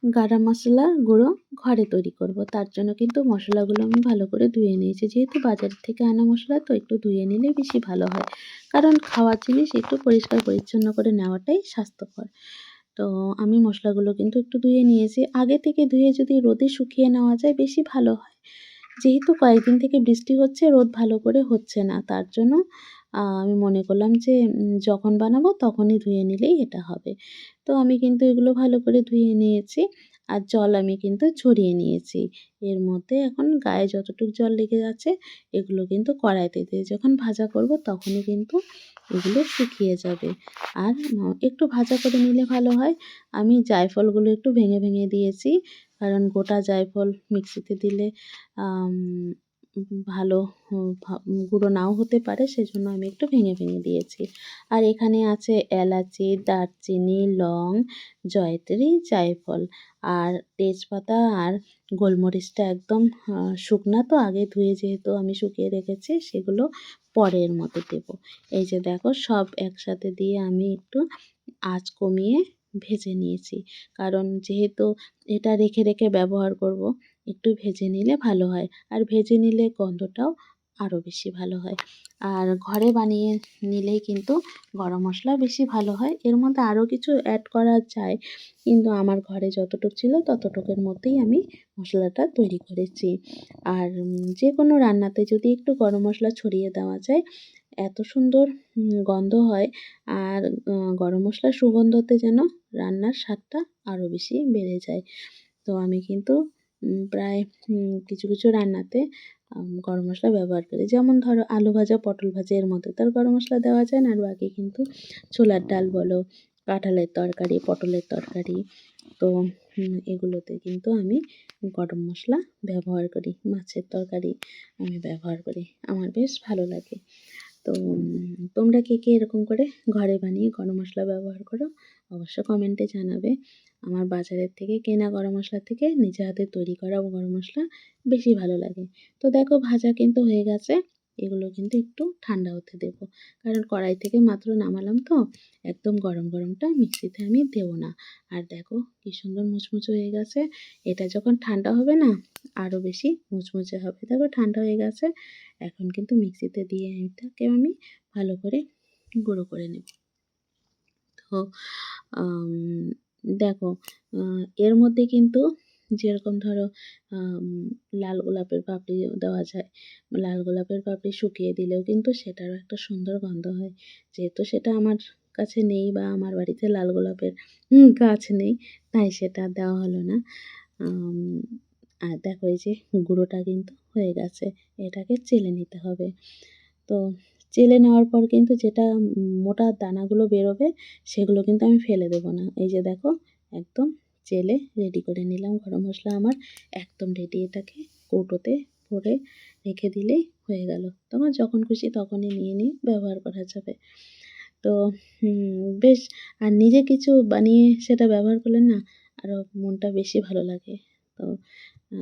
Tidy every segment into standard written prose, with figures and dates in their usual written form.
গরম মশলার গুঁড়ো ঘরে তৈরি করব। তার জন্য কিন্তু মশলাগুলো আমি ভালো করে ধুয়ে নিয়েছি। যেহেতু বাজার থেকে আনা মশলা তো একটু ধুয়ে নিলে বেশি ভালো হয়। কারণ খাওয়ার জিনিস একটু পরিষ্কার পরিচ্ছন্ন করে নেওয়াটাই স্বাস্থ্যকর। তো আমি মশলাগুলো কিন্তু একটু ধুয়ে নিয়েছি। আগে থেকে ধুয়ে যদি রোদে শুকিয়ে নেওয়া যায় বেশি ভালো হয়। যেহেতু কয়েকদিন থেকে বৃষ্টি হচ্ছে, রোদ ভালো করে হচ্ছে না। তার জন্য আমি মনে করলাম যে যখন বানাবো তখনই ধুয়ে নিলেই এটা হবে। তো আমি কিন্তু এগুলো ভালো করে ধুয়ে নিয়েছি। আর জল আমি কিন্তু ঝরিয়ে নিয়েছি। এর মধ্যে এখন গায়ে যতটুকু জল লেগে আছে এগুলো কিন্তু কড়াইতে দিয়ে যখন ভাজা করব তখনই কিন্তু এগুলো শুকিয়ে যাবে। আর একটু ভাজা করে নিলে ভালো হয়। আমি জায়ফলগুলো একটু ভেঙে, ভেঙে দিয়েছি। কারণ গোটা জায়ফল মিক্সিতে দিলে আম ভালো গুঁড়ো নাও হতে পারে, সেজন্য আমি একটু ভেঙে, ভেঙে দিয়েছি। আর এখানে আছে এলাচি, দারচিনি, লং, জয়িত্রী, জায়ফল আর তেজপাতা আর গোলমরিচটা একদম শুকনা তো আগে ধুয়ে যেহেতু আমি শুকিয়ে রেখেছি সেগুলো পরে এর মধ্যে দেবো। এই যে দেখো সব একসাথে দিয়ে আমি একটু আঁচ কমিয়ে ভেজে নিয়েছি। কারণ যেহেতু এটা রেখে, রেখে ব্যবহার করব, একটু ভেজে নিলে ভালো হয়। আর ভেজে নিলে গন্ধটাও আরও বেশি ভালো হয়। আর ঘরে বানিয়ে নিলেই কিন্তু গরম মশলা বেশি ভালো হয়। এর মধ্যে আরও কিছু অ্যাড করা যায়, কিন্তু আমার ঘরে যতটুকু ছিল ততটুকুর মধ্যেই আমি মশলাটা তৈরি করেছি। আর যেকোনো রান্নাতে যদি একটু গরম মশলা ছড়িয়ে দেওয়া যায়, এত সুন্দর গন্ধ হয়। আর গরম মশলার সুগন্ধতে যেন রান্নার স্বাদটা আরও বেশি বেড়ে যায়। তো আমি কিন্তু প্রায় কিছু, কিছু রান্নাতে গরম মশলা ব্যবহার করি। যেমন ধরো আলু ভাজা, পটল ভাজা এর মধ্যে তো আর গরম মশলা দেওয়া যায় না। আর বাকি কিন্তু ছোলার ডাল বলো, কাঁঠালের তরকারি, পটলের তরকারি, তো এগুলোতে কিন্তু আমি গরম মশলা ব্যবহার করি। মাছের তরকারি আমি ব্যবহার করি। আমার বেশ ভালো লাগে। তো তোমরা কে, কে এরকম করে ঘরে বানিয়ে গরম মশলা ব্যবহার করো? অবশ্য কমেন্টে জানাবে। আমার বাজারের থেকে কেনা গরম মশলার থেকে নিজে হাতে তৈরি করা গরম মশলা বেশি ভালো লাগে। তো দেখো ভাজা কিন্তু হয়ে গেছে। এগুলো কিন্তু একটু ঠান্ডা হতে দেবো। কারণ কড়াই থেকে মাত্র নামালাম তো, একদম গরম, গরমটা মিক্সিতে আমি দেবো না। আর দেখো কি সুন্দর মুচমুচে হয়ে গেছে। এটা যখন ঠান্ডা হবে না আরও বেশি মুচমুচে হবে। দেখো ঠান্ডা হয়ে গেছে। এখন কিন্তু মিক্সিতে দিয়ে এটাকে আমি ভালো করে গুঁড়ো করে নেব। তো আম দেখো এর মধ্যে কিন্তু যেরকম ধরো আম লাল গোলাপের পাপড়ি দেওয়া যায়। লাল গোলাপের পাপড়ি শুকিয়ে দিলেও কিন্তু সেটারও একটা সুন্দর গন্ধ হয়। যেহেতু সেটা আমার কাছে নেই বা আমার বাড়িতে লাল গোলাপের গাছ নেই, তাই সেটা দেওয়া হলো না। আম আর দেখো এই যে গুঁড়োটা কিন্তু হয়ে গেছে। এটাকে চেলে নিতে হবে। তো চেলে নেওয়ার পর কিন্তু যেটা মোটা দানাগুলো বেরোবে সেগুলো কিন্তু আমি ফেলে দেবো না। এই যে দেখো একদম চেলে রেডি করে নিলাম। গরম মশলা আমার একদম রেডি। এটাকে কৌটোতে ভরে রেখে দিলেই হয়ে গেল। তোমার যখন খুশি তখনই নিয়ে ব্যবহার করা যাবে। তো বেশ, আর নিজে কিছু বানিয়ে সেটা ব্যবহার করলে না আরও মনটা বেশি ভালো লাগে। তো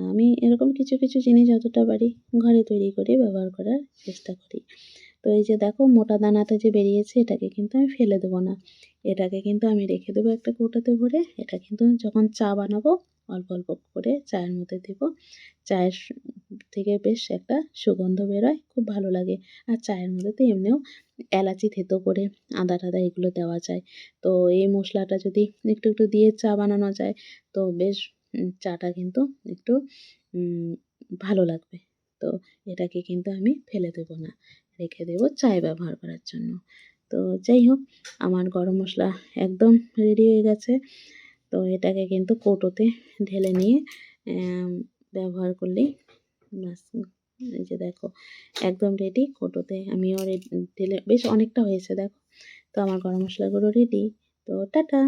আমি এরকম কিছু, কিছু জিনিস যতটা পারি ঘরে তৈরি করে ব্যবহার করার চেষ্টা করি। তো এই যে দেখো মোটা দানাটা যে বেরিয়েছে এটাকে কিন্তু আমি ফেলে দেবো না। এটাকে কিন্তু আমি রেখে দেবো একটা কৌটোতে ভরে। এটা কিন্তু যখন চা বানাবো অল্প, অল্প করে চায়ের মধ্যে দেবো। চায়ের থেকে বেশ একটা সুগন্ধ বেরোয়, খুব ভালো লাগে। আর চায়ের মধ্যে তো এমনিও এলাচি থেতো করে আদা-টাদা এগুলো দেওয়া যায়। তো এই মশলাটা যদি একটু, একটু দিয়ে চা বানানো যায় তো বেশ চাটা কিন্তু একটু উম ভালো লাগবে। তো এটাকে কিন্তু আমি ফেলে দেবো না। রেখে দেবো চায়ে ব্যবহার করার জন্য। তো যাই হোক আমার গরম মশলা একদম রেডি হয়ে গেছে। তো এটাকে কিন্তু কৌটোতে ঢেলে নিয়ে অ্যাম ব্যবহার করলেই ব্যাস। এই যে দেখো একদম রেডি। কৌটোতে আমিও ঢেলে বেশ অনেকটা হয়েছে দেখো। তো আমার গরম মশলা গুঁড়ো রেডি। তো টাটা।